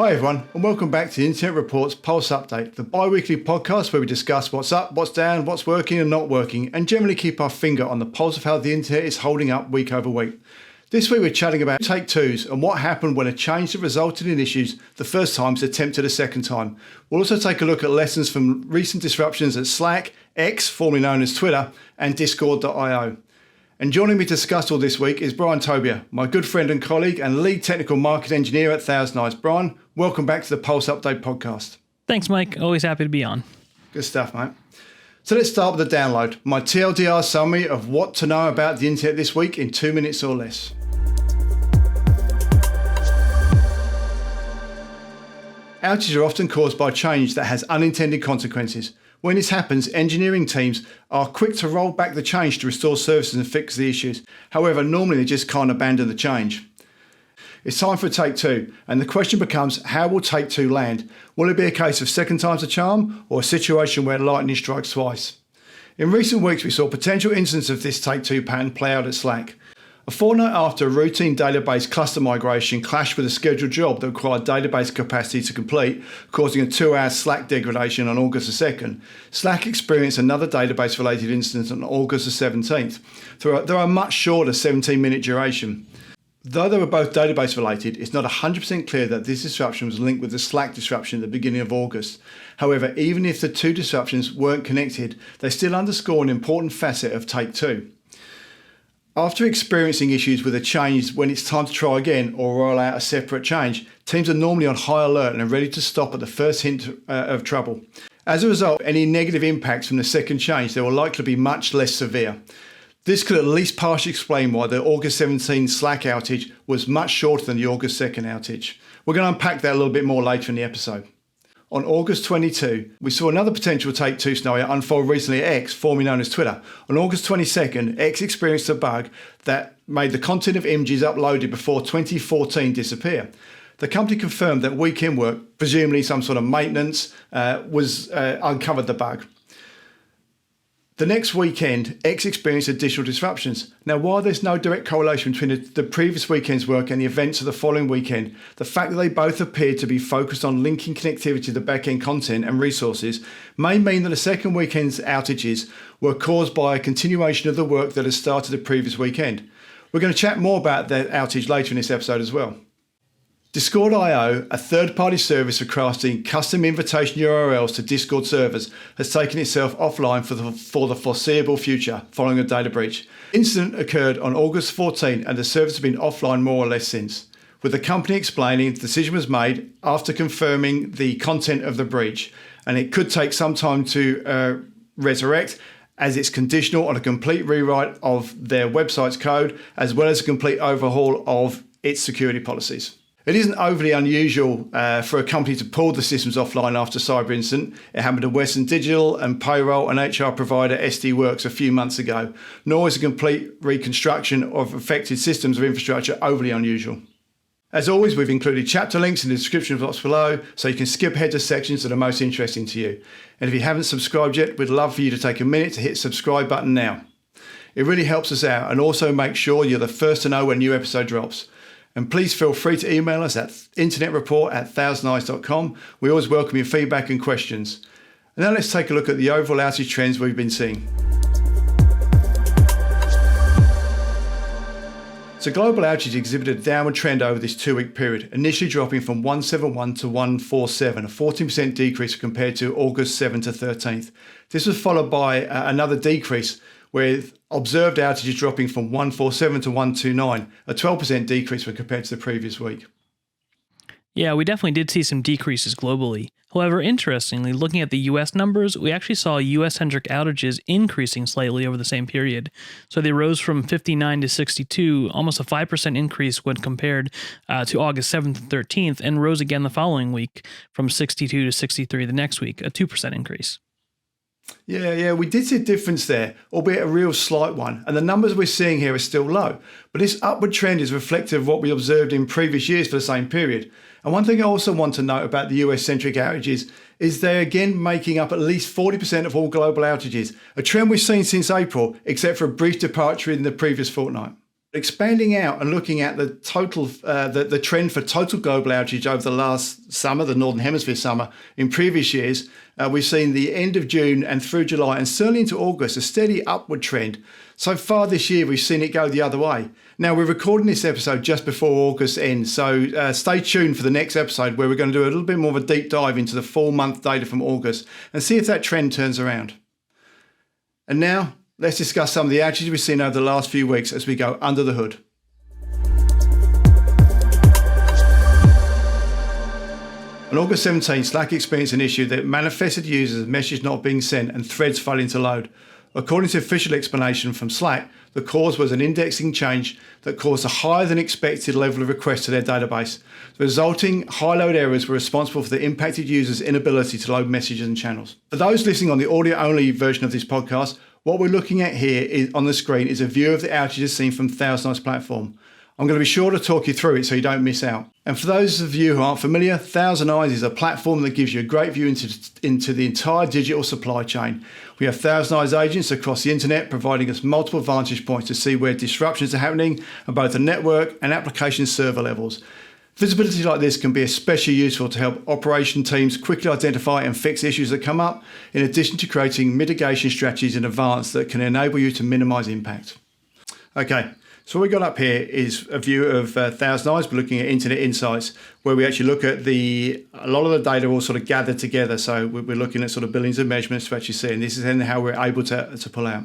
Hi everyone, and welcome back to the Internet Report's Pulse Update, the bi-weekly podcast where we discuss what's up, what's down, what's working and not working, and generally keep our finger on the pulse of how the internet is holding up week over week. This week we're chatting about take-twos and what happened when a change that resulted in issues the first time is attempted a second time. We'll also take a look at lessons from recent disruptions at Slack, X, formerly known as Twitter, and Discord.io. And joining me to discuss all this week is Brian Tobier, my good friend and colleague and lead technical market engineer at ThousandEyes. Brian, welcome back to the Pulse Update podcast. Thanks, Mike. Always happy to be on. Good stuff, mate. So let's start with the download. My TLDR summary of what to know about the internet this week in 2 minutes or less. Outages are often caused by change that has unintended consequences. When this happens, engineering teams are quick to roll back the change to restore services and fix the issues. However, normally they just can't abandon the change. It's time for take two, and the question becomes, how will take two land? Will it be a case of second time's a charm, or a situation where lightning strikes twice? In recent weeks, we saw potential instances of this take two pattern play out at Slack. A fortnight after a routine database cluster migration clashed with a scheduled job that required database capacity to complete, causing a 2-hour Slack degradation on August the 2nd, Slack experienced another database-related incident on August the 17th. They are much shorter 17-minute duration. Though they were both database-related, it's not 100% clear that this disruption was linked with the Slack disruption at the beginning of August. However, even if the two disruptions weren't connected, they still underscore an important facet of take two. After experiencing issues with a change when it's time to try again or roll out a separate change, teams are normally on high alert and are ready to stop at the first hint of trouble. As a result, any negative impacts from the second change, they will likely be much less severe. This could at least partially explain why the August 17 Slack outage was much shorter than the August 2nd outage. We're going to unpack that a little bit more later in the episode. On August 22, we saw another potential take-two scenario unfold recently at X, formerly known as Twitter. On August 22nd, X experienced a bug that made the content of images uploaded before 2014 disappear. The company confirmed that weekend work, presumably some sort of maintenance, uncovered the bug. The next weekend, X experienced additional disruptions. Now, while there's no direct correlation between the previous weekend's work and the events of the following weekend, the fact that they both appeared to be focused on linking connectivity to the back-end content and resources may mean that the second weekend's outages were caused by a continuation of the work that had started the previous weekend. We're going to chat more about that outage later in this episode as well. Discord.io, a third-party service for crafting custom invitation URLs to Discord servers, has taken itself offline for the foreseeable future following a data breach. The incident occurred on August 14 and the service has been offline more or less since, with the company explaining the decision was made after confirming the content of the breach, and it could take some time to resurrect, as it's conditional on a complete rewrite of their website's code, as well as a complete overhaul of its security policies. It isn't overly unusual for a company to pull the systems offline after a cyber incident. It happened to Western Digital and payroll and HR provider SD Works a few months ago, nor is a complete reconstruction of affected systems or infrastructure overly unusual. As always, we've included chapter links in the description box below, so you can skip ahead to sections that are most interesting to you. And if you haven't subscribed yet, we'd love for you to take a minute to hit the subscribe button now. It really helps us out, and also make sure you're the first to know when a new episode drops. And please feel free to email us at internetreport@thousandeyes.com. We always welcome your feedback and questions. And now let's take a look at the overall outage trends we've been seeing. So global outages exhibited a downward trend over this 2-week period, initially dropping from 171 to 147, a 14% decrease compared to August 7 to 13th. This was followed by another decrease, with observed outages dropping from 147 to 129, a 12% decrease when compared to the previous week. Yeah, we definitely did see some decreases globally. However, interestingly, looking at the US numbers, we actually saw US-centric outages increasing slightly over the same period. So they rose from 59 to 62, almost a 5% increase when compared to August 7th and 13th, and rose again the following week from 62 to 63 the next week, a 2% increase. Yeah, we did see a difference there, albeit a real slight one, and the numbers we're seeing here are still low. But this upward trend is reflective of what we observed in previous years for the same period. And one thing I also want to note about the US-centric outages is they're again making up at least 40% of all global outages, a trend we've seen since April, except for a brief departure in the previous fortnight. Expanding out and looking at the total, the trend for total global outage over the last summer, the Northern Hemisphere summer, in previous years, we've seen the end of June and through July and certainly into August, a steady upward trend. So far this year, we've seen it go the other way. Now, we're recording this episode just before August ends, so stay tuned for the next episode where we're going to do a little bit more of a deep dive into the full month data from August and see if that trend turns around. And now, let's discuss some of the outages we've seen over the last few weeks as we go under the hood. On August 17, Slack experienced an issue that manifested users as messages not being sent and threads failing to load. According to official explanation from Slack, the cause was an indexing change that caused a higher than expected level of requests to their database. The resulting high load errors were responsible for the impacted users' inability to load messages and channels. For those listening on the audio-only version of this podcast, what we're looking at here on the screen is a view of the outages seen from ThousandEyes platform. I'm going to be sure to talk you through it so you don't miss out. And for those of you who aren't familiar, ThousandEyes is a platform that gives you a great view into the entire digital supply chain. We have ThousandEyes agents across the internet providing us multiple vantage points to see where disruptions are happening at both the network and application server levels. Visibility like this can be especially useful to help operation teams quickly identify and fix issues that come up, in addition to creating mitigation strategies in advance that can enable you to minimize impact. Okay, so what we got up here is a view of ThousandEyes. We're looking at Internet Insights, where we actually look at a lot of the data all sort of gathered together. So we're looking at sort of billions of measurements to actually see, and this is then how we're able to pull out.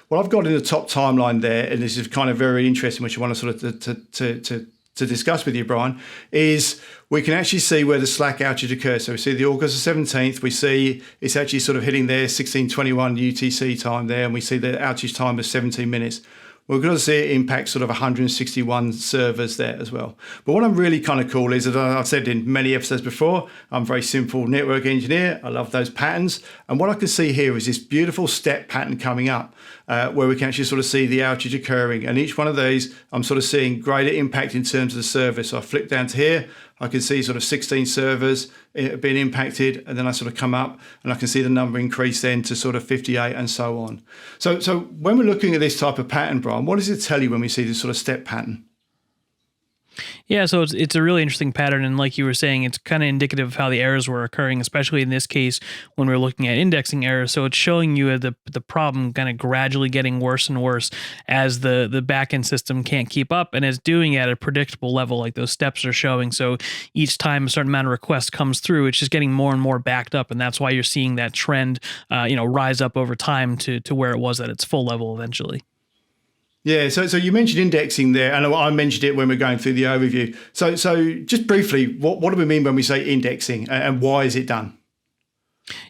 What I've got in the top timeline there, and this is kind of very interesting, which I want to sort of to discuss with you, Brian, is we can actually see where the Slack outage occurs. So we see the August the 17th, we see it's actually sort of hitting there 16:21 UTC time there, and we see the outage time of 17 minutes. We're going to see it impact sort of 161 servers there as well. But what I'm really kind of cool is, as I've said in many episodes before, I'm a very simple network engineer. I love those patterns. And what I can see here is this beautiful step pattern coming up where we can actually sort of see the outage occurring. And each one of these, I'm sort of seeing greater impact in terms of the service. So I flick down to here, I can see sort of 16 servers being impacted, and then I sort of come up and I can see the number increase then to sort of 58 and so on. So when we're looking at this type of pattern, Brian, what does it tell you when we see this sort of step pattern? Yeah, so it's a really interesting pattern, and like you were saying, it's kind of indicative of how the errors were occurring, especially in this case when we're looking at indexing errors. So it's showing you the problem kind of gradually getting worse and worse as the backend system can't keep up, and it's doing it at a predictable level, like those steps are showing. So each time a certain amount of requests comes through, it's just getting more and more backed up, and that's why you're seeing that trend, rise up over time to where it was at its full level eventually. Yeah, so you mentioned indexing there, and I mentioned it when we're going through the overview. So just briefly, what do we mean when we say indexing, and why is it done?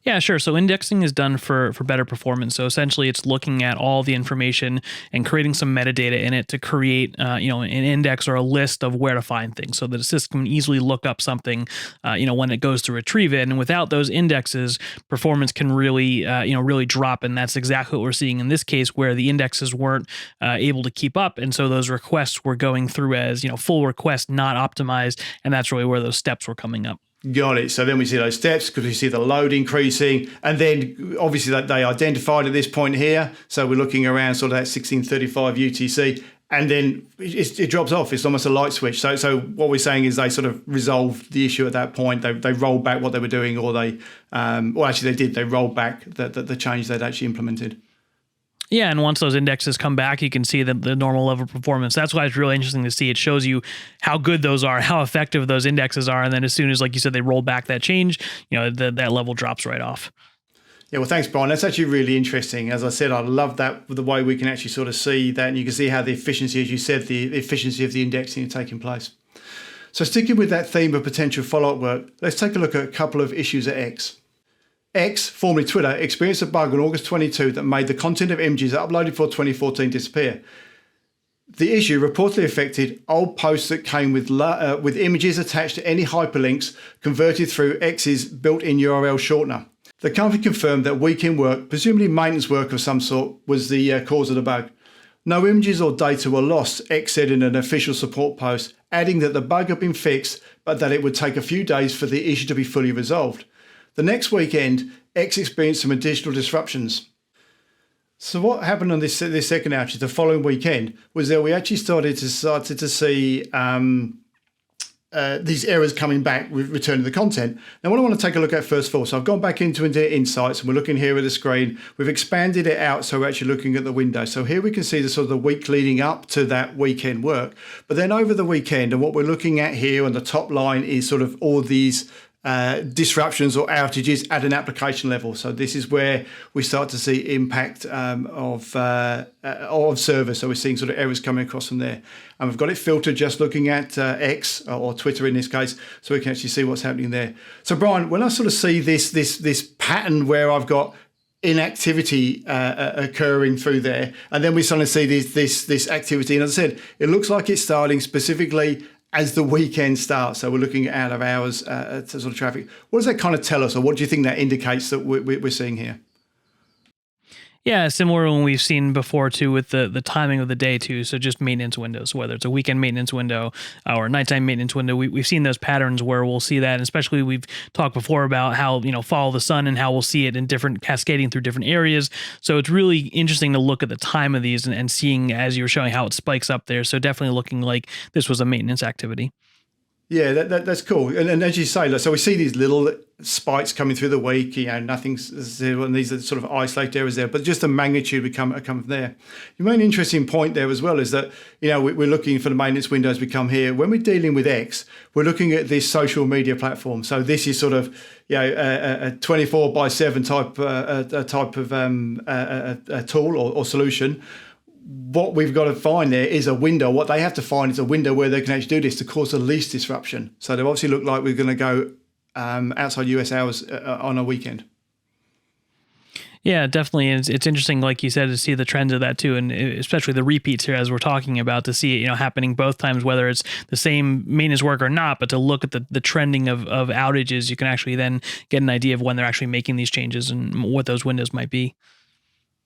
Yeah, sure. So indexing is done for better performance. So essentially, it's looking at all the information and creating some metadata in it to create, an index or a list of where to find things, so that a system can easily look up something, when it goes to retrieve it. And without those indexes, performance can really, really drop. And that's exactly what we're seeing in this case, where the indexes weren't able to keep up, and so those requests were going through as full requests, not optimized, and that's really where those steps were coming up. Got it. So then we see those steps because we see the load increasing, and then obviously that they identified at this point here. So we're looking around sort of that 1635 UTC, and then it drops off. It's almost a light switch. So what we're saying is they sort of resolved the issue at that point. They rolled back what they were doing, or they rolled back the change they'd actually implemented. Yeah, and once those indexes come back, you can see the normal level of performance. That's why it's really interesting to see. It shows you how good those are, how effective those indexes are, and then as soon as, like you said, they roll back that change, that level drops right off. Yeah, well, thanks, Brian. That's actually really interesting. As I said, I love that, the way we can actually sort of see that, and you can see how the efficiency, as you said, the efficiency of the indexing is taking place. So sticking with that theme of potential follow-up work, let's take a look at a couple of issues at X. X, formerly Twitter, experienced a bug on August 22 that made the content of images uploaded for 2014 disappear. The issue reportedly affected old posts that came with images attached to any hyperlinks converted through X's built-in URL shortener. The company confirmed that weekend work, presumably maintenance work of some sort, was the cause of the bug. No images or data were lost, X said in an official support post, adding that the bug had been fixed, but that it would take a few days for the issue to be fully resolved. The next weekend, X experienced some additional disruptions. So what happened on this second outage, the following weekend, was that we actually started to see these errors coming back with returning the content. Now, what I want to take a look at first of all, so I've gone back into Insights, and we're looking here at the screen. We've expanded it out, so we're actually looking at the window. So here we can see the sort of the week leading up to that weekend work. But then over the weekend, and what we're looking at here on the top line is sort of all these disruptions or outages at an application level. So this is where we start to see impact of servers. So we're seeing sort of errors coming across from there. And we've got it filtered just looking at X or Twitter in this case, so we can actually see what's happening there. So Brian, when I sort of see this pattern where I've got inactivity occurring through there, and then we suddenly see this activity, and as I said, it looks like it's starting specifically as the weekend starts. So we're looking at out of hours to sort of traffic. What does that kind of tell us, or what do you think that indicates that we're seeing here? Yeah, similar to when we've seen before too with the timing of the day too. So just maintenance windows, whether it's a weekend maintenance window or a nighttime maintenance window, we've seen those patterns where we'll see that. And especially we've talked before about how, follow the sun and how we'll see it in different cascading through different areas. So it's really interesting to look at the time of these and seeing, as you were showing, how it spikes up there. So definitely looking like this was a maintenance activity. Yeah, that's cool. And as you say, so we see these little spikes coming through the week, nothing's zero, and these are sort of isolated areas there, but just the magnitude would come from there. You made an interesting point there as well, is that, we're looking for the maintenance windows we come here. When we're dealing with X, we're looking at this social media platform. So this is sort of, a 24/7 type of a tool or solution. What we've got to find there is a window. What they have to find is a window where they can actually do this to cause the least disruption. So they obviously look like we're going to go outside US hours on a weekend. Yeah, definitely. And it's interesting, like you said, to see the trends of that too, and especially the repeats here as we're talking about, to see it, happening both times, whether it's the same maintenance work or not, but to look at the trending of outages, you can actually then get an idea of when they're actually making these changes and what those windows might be.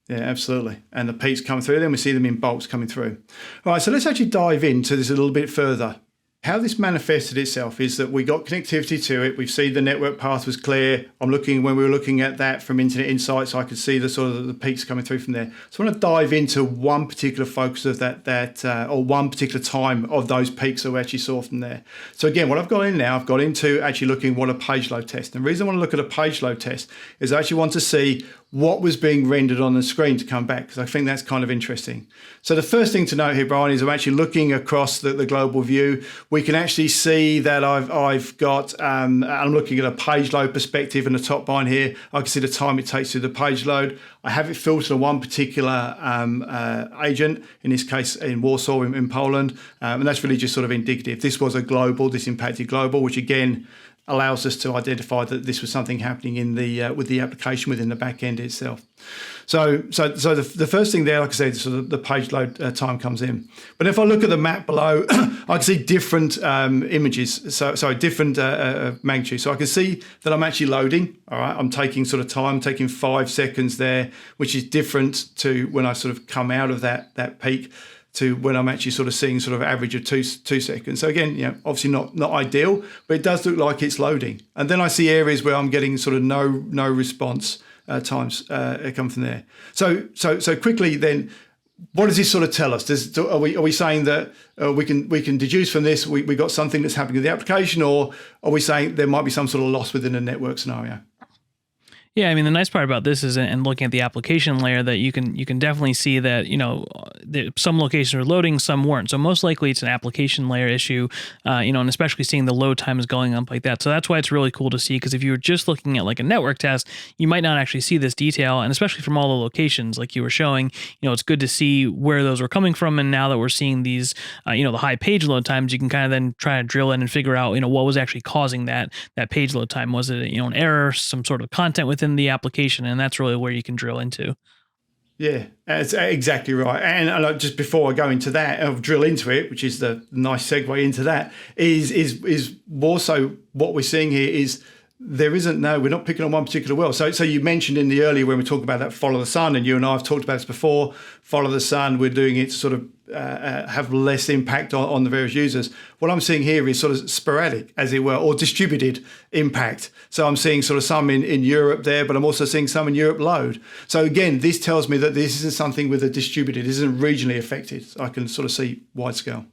Yeah, absolutely. And the peaks come through, then we see them in bulks coming through. All right, so let's actually dive into this a little bit further. How this manifested itself is that we got connectivity to it. We've seen the network path was clear. When we were looking at that from Internet Insights, I could see the sort of the peaks coming through from there. So I want to dive into one particular focus of that or one particular time of those peaks that we actually saw from there. So again, what I've got in now, I've got into actually looking what a page load test. And the reason I want to look at a page load test is I actually want to see what was being rendered on the screen to come back, because I think that's kind of interesting. So the first thing to note here, Brian, is I'm actually looking across the global view. We can actually see that I've got, I'm looking at a page load perspective in the top line here. I can see the time it takes through the page load. I have it filtered on one particular agent, in this case in Warsaw in Poland, and that's really just sort of indicative. This was this impacted global, which again allows us to identify that this was something happening in the with the application within the back end itself. So the first thing there, like I said, sort of the page load time comes in. But if I look at the map below, I can see different images. So different magnitude. So I can see that I'm actually loading. All right, I'm taking sort of time, taking 5 seconds there, which is different to when I sort of come out of that peak, to when I'm actually sort of seeing sort of average of two seconds. So again, obviously not ideal, but it does look like it's loading. And then I see areas where I'm getting sort of no response times come from there. So quickly then, what does this sort of tell us? Are we saying that we can deduce from this we got something that's happening with the application, or are we saying there might be some sort of loss within a network scenario? Yeah, I mean, the nice part about this is, and looking at the application layer, that you can definitely see that, some locations are loading, some weren't. So most likely it's an application layer issue, and especially seeing the load time is going up like that. So that's why it's really cool to see, because if you were just looking at like a network test, you might not actually see this detail. And especially from all the locations like you were showing, it's good to see where those were coming from. And now that we're seeing these, the high page load times, you can kind of then try to drill in and figure out, what was actually causing that page load time. Was it, an error, some sort of content within the application? And that's really where you can drill into. Yeah, that's exactly right. And just before I go into that, I'll drill into it, which is the nice segue into that, is more so what we're seeing here is There isn't, no, we're not picking on one particular well. So you mentioned in the earlier when we talked about that follow the sun, and you and I have talked about this before, follow the sun, we're doing it to sort of have less impact on the various users. What I'm seeing here is sort of sporadic, as it were, or distributed impact. So I'm seeing sort of some in Europe there, but I'm also seeing some in Europe load. So again, this tells me that this isn't something with a distributed, it isn't regionally affected. I can sort of see wide scale.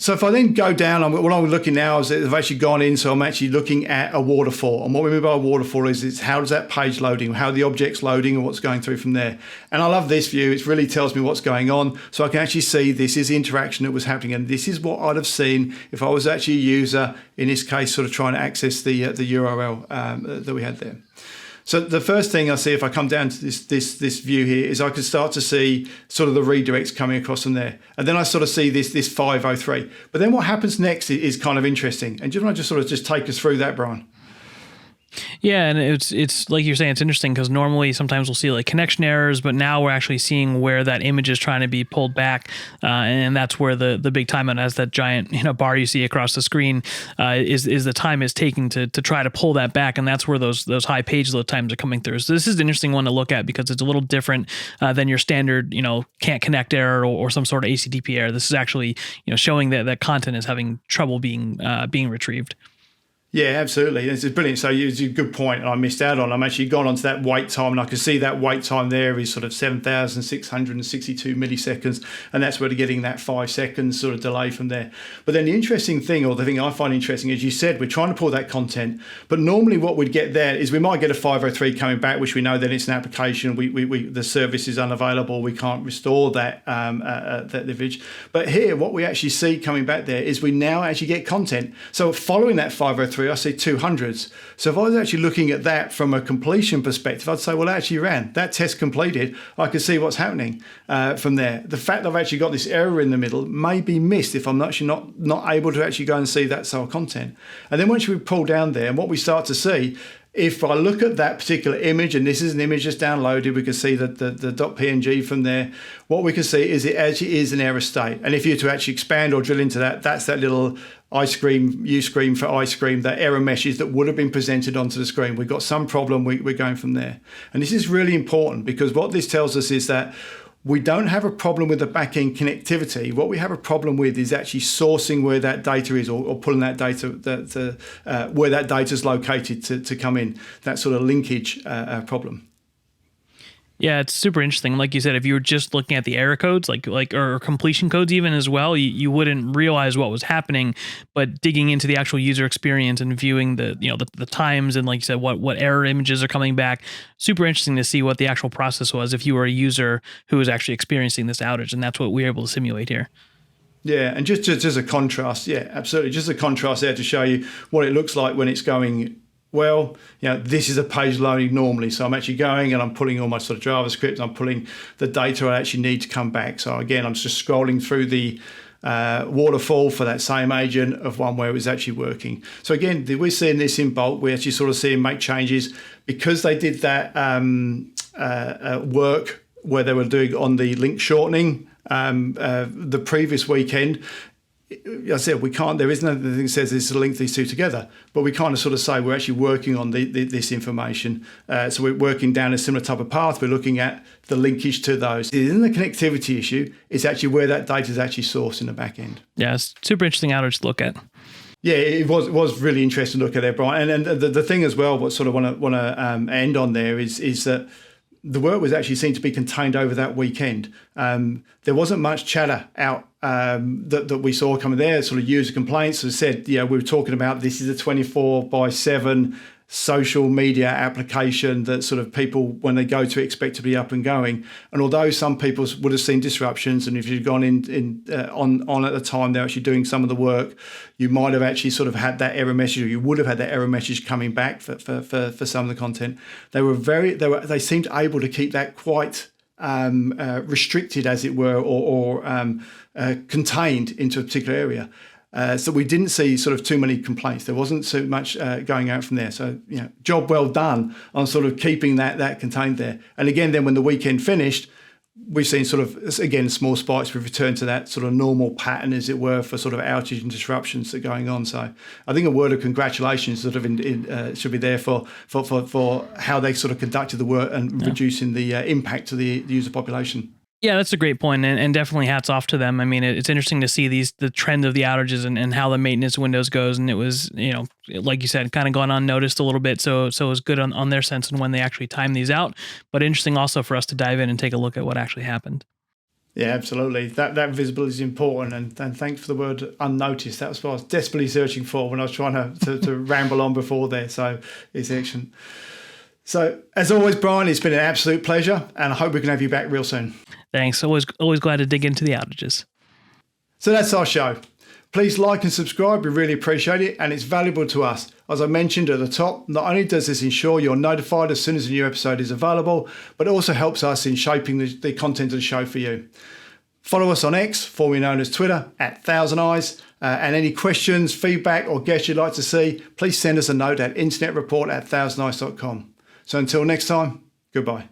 So if I then go down, what I'm looking now is I've actually gone in, so I'm actually looking at a waterfall. And what we mean by a waterfall is how does that page loading, how the object's loading and what's going through from there. And I love this view. It really tells me what's going on. So I can actually see this is the interaction that was happening. And this is what I'd have seen if I was actually a user, in this case, sort of trying to access the URL that we had there. So the first thing I see if I come down to this view here is I can start to see sort of the redirects coming across from there. And then I sort of see this 503. But then what happens next is kind of interesting. And do you want to just take us through that, Brian? Yeah, and it's like you're saying, it's interesting because normally sometimes we'll see like connection errors, but now we're actually seeing where that image is trying to be pulled back, and that's where the big timeout, as that giant bar you see across the screen, is the time it's taking to try to pull that back, and that's where those high page load times are coming through. So this is an interesting one to look at because it's a little different than your standard can't connect error or some sort of HTTP error. This is actually showing that content is having trouble being retrieved. Yeah, absolutely. This is brilliant. So it's a good point, and I missed out on. I'm actually gone onto that wait time, and I can see that wait time there is sort of 7,662 milliseconds, and that's where they're getting that 5 seconds sort of delay from there. But then the interesting thing, or the thing I find interesting, as you said, we're trying to pull that content, but normally what we'd get there is we might get a 503 coming back, which we know that it's an application. The service is unavailable. We can't restore that image. But here, what we actually see coming back there is we now actually get content. So following that 503. I see 200s. So if I was actually looking at that from a completion perspective, I'd say, well, it actually ran. That test completed. I could see what's happening from there. The fact that I've actually got this error in the middle may be missed if I'm actually not able to actually go and see that sort of content. And then once we pull down there, and what we start to see, if I look at that particular image, and this is an image that's downloaded, we can see that the .png from there. What we can see is it actually is an error state. And if you were to actually expand or drill into that, that's that little ice cream, you scream for ice cream, that error message that would have been presented onto the screen. We've got some problem, we're going from there. And this is really important because what this tells us is that we don't have a problem with the back-end connectivity. What we have a problem with is actually sourcing where that data is, or pulling that data, where that data is located to come in. That sort of linkage problem. Yeah, it's super interesting. Like you said, if you were just looking at the error codes, or completion codes even as well, you wouldn't realize what was happening. But digging into the actual user experience and viewing the times and, like you said, what error images are coming back, super interesting to see what the actual process was if you were a user who was actually experiencing this outage, and that's what we're able to simulate here. Yeah, and just a contrast, yeah, absolutely, just a contrast there to show you what it looks like when it's going. Well, this is a page loading normally. So I'm actually going and I'm pulling all my sort of JavaScript. I'm pulling the data I actually need to come back. So again, I'm just scrolling through the waterfall for that same agent of one where it was actually working. So again, we're seeing this in bulk. We actually sort of see them make changes because they did that work where they were doing on the link shortening the previous weekend. I said we can't. There is nothing that says this to link these two together, but we kind of sort of say we're actually working on this information. So we're working down a similar type of path. We're looking at the linkage to those. It isn't a connectivity issue. It's actually where that data is actually sourced in the back end. Yeah, it's super interesting outage to look at. Yeah, it was really interesting to look at there, Brian. And the thing as well, what sort of want to end on there is that the work was actually seen to be contained over that weekend. There wasn't much chatter out that we saw coming there, sort of user complaints. As I said, we were talking about this is a 24/7 social media application that sort of people, when they go to, expect to be up and going. And although some people would have seen disruptions, and if you'd gone on at the time they're actually doing some of the work, you might have actually sort of had that error message, or you would have had that error message coming back for some of the content. They seemed able to keep that quite restricted, as it were, or contained into a particular area. So we didn't see sort of too many complaints. There wasn't so much going out from there. So, job well done on sort of keeping that contained there. And again, then when the weekend finished, we've seen sort of, again, small spikes. We've returned to that sort of normal pattern, as it were, for sort of outage and disruptions that are going on. So I think a word of congratulations sort of should be there for how they sort of conducted the work and reducing the impact to the user population. Yeah, that's a great point, and definitely hats off to them. I mean, it's interesting to see the trend of the outages and how the maintenance windows goes, and it was, like you said, kind of gone unnoticed a little bit, so it was good on their sense and when they actually timed these out, but interesting also for us to dive in and take a look at what actually happened. Yeah, absolutely. That visibility is important, and thanks for the word unnoticed. That was what I was desperately searching for when I was trying to ramble on before there, so it's excellent. So, as always, Brian, it's been an absolute pleasure, and I hope we can have you back real soon. Thanks. Always glad to dig into the outages. So that's our show. Please like and subscribe. We really appreciate it, and it's valuable to us. As I mentioned at the top, not only does this ensure you're notified as soon as a new episode is available, but it also helps us in shaping the content of the show for you. Follow us on X, formerly known as Twitter, at ThousandEyes. And any questions, feedback, or guests you'd like to see, please send us a note at internetreport@thousandeyes.com. So until next time, goodbye.